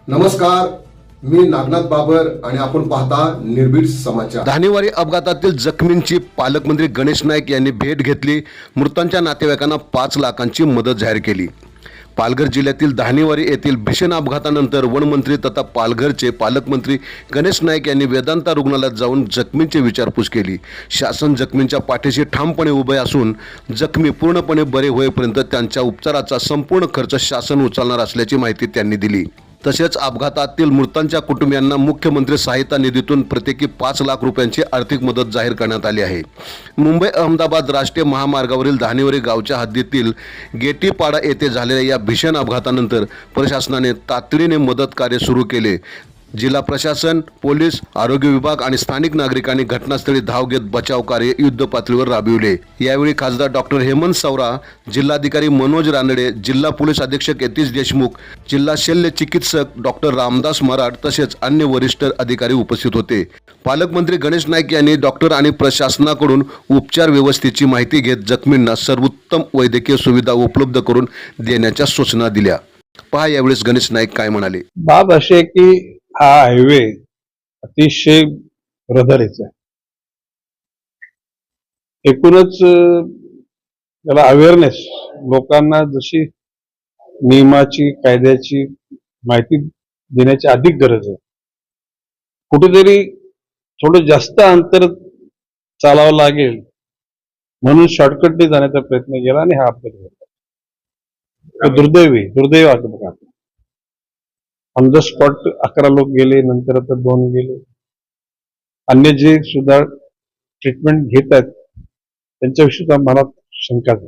नमस्कार, मी नागनाथ बाबर आणि आपण पाहता निर्भीड समाचार। धानेवारी अपघातातील जखमींची पालकमंत्री गणेश नाईक यांनी भेट घेतली। मृतांच्या नातेवाईकांना 5 लाखांची मदत जाहीर केली। पालघर जिल्ह्यातील धानेवारी येथील भीषण अपघातानंतर वनमंत्री तथा पालघरचे पालकमंत्री गणेश नाईक यांनी वेदांता रुग्णालयात जाऊन जखमींची विचारपूस केली। शासन जखमींच्या पाठीशी ठामपणे उभे असून जखमी पूर्णपणे बरे होईपर्यंत त्यांच्या उपचाराचा संपूर्ण खर्च शासन उचलणार असल्याची माहिती त्यांनी दिली। तसेच अपघातातील मृतांच्या कुटुंबियांना मुख्यमंत्री सहायता निधीतून प्रत्येकी 5 लाख रुपयांची आर्थिक मदत जाहीर करण्यात आली आहे। मुंबई अहमदाबाद राष्ट्रीय महामार्गावरील धानेवारी गावच्या हद्दीतील गेटीपाडा येथे झालेल्या या भीषण अपघातानंतर प्रशासनाने तातडीने मदत कार्य सुरू केले। जिल्हा प्रशासन, पोलीस, आरोग्य विभाग आणि स्थानिक नागरिकांनी घटनास्थळी धाव घेत बचाव कार्य युद्धपातळीवर राबविले। यावेळी खासदार डॉक्टर हेमंत सवरा, जिल्हाधिकारी मनोज रानडे, जिल्हा पोलीस अधीक्षक यतीश देशमुख, जिल्हा शल्य चिकित्सक डॉक्टर रामदास मराठ तसेच अन्य वरिष्ठ अधिकारी उपस्थित होते। पालकमंत्री गणेश नाईक यांनी डॉक्टर आणि प्रशासनाकडून उपचार व्यवस्थेची माहिती घेत जखमींना सर्वोत्तम वैद्यकीय सुविधा उपलब्ध करून देण्याच्या सूचना दिल्या। पहा यावेळेस गणेश नाईक काय म्हणाले। बाब अशी आहे की हा हायवे अतिशय रहदारीचा आहे। एकूणच त्याला अवेअरनेस, लोकांना जशी नियमाची, कायद्याची माहिती देण्याची अधिक गरज आहे। कुठेतरी थोडं जास्त अंतर चालावं लागेल म्हणून शॉर्टकटने जाण्याचा प्रयत्न केला आणि हा अपघात घडला। दुर्दैव अपघात। ऑन द स्पॉट 11 लोक गेले, नंतर आता 2 गेले। अन्य जे सुद्धा ट्रीटमेंट घेत आहेत त्यांच्याविषयी मनात शंका आहे।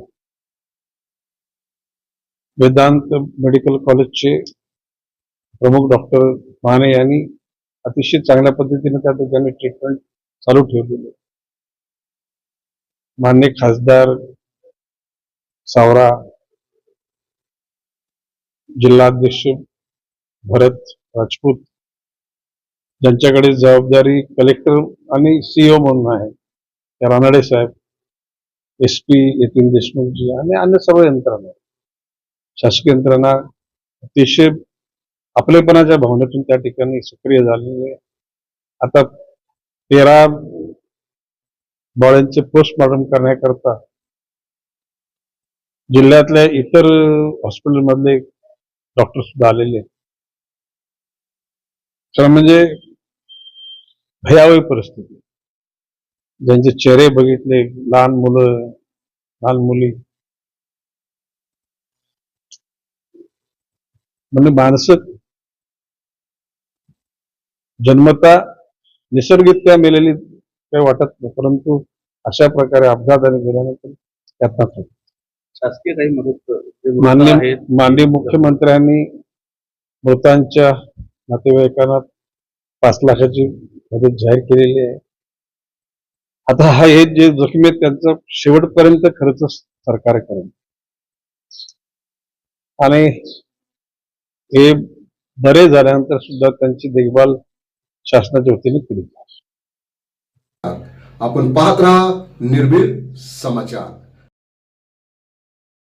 वेदांत मेडिकल कॉलेजचे प्रमुख डॉक्टर माने यांनी अतिशय चांगल्या पद्धतीने त्या ठिकाणी ट्रीटमेंट चालू ठेवलेली। माननीय खासदार सावरा, जिल्हाध्यक्ष भरत राजपूत, ज्यांच्याकडे जबाबदारी कलेक्टर आणि सीईओ म्हणून आहे, त्या रानडे साहेब, SP यतीन देशमुखजी आणि अन्य सर्व यंत्रणा, शासकीय यंत्रणा अतिशय आपलेपणाच्या भावनेतून त्या ठिकाणी सक्रिय झालेली आहे। आता 13 बॉड्यांचे पोस्टमॉर्टम करण्याकरता जिल्ह्यातल्या इतर हॉस्पिटलमधले डॉक्टर सुद्धा आलेले आहेत। तर म्हणजे भयावह परिस्थिती, ज्यांचे चेहरे बघितले, लहान मुलं, लहान मुली, म्हणजे माणसं जन्मता निसर्गरित्या मेलेली काही वाटत नाही, परंतु अशा प्रकारे अपघाताने गेल्यानंतर त्यातनं शासकीय काही मदत माननीय मुख्यमंत्र्यांनी मृतांच्या नातेवाईकांना 5 लाखाची मदत जाहीर केलेली आहे। आता हे जे जखमी आहेत त्यांचा शेवटपर्यंत खर्च सरकार करेल आणि हे बरे झाल्यानंतर सुद्धा त्यांची देखभाल शासनाच्या वतीने केली जाईल। आपण पाहत राहा निर्भीड समाचार।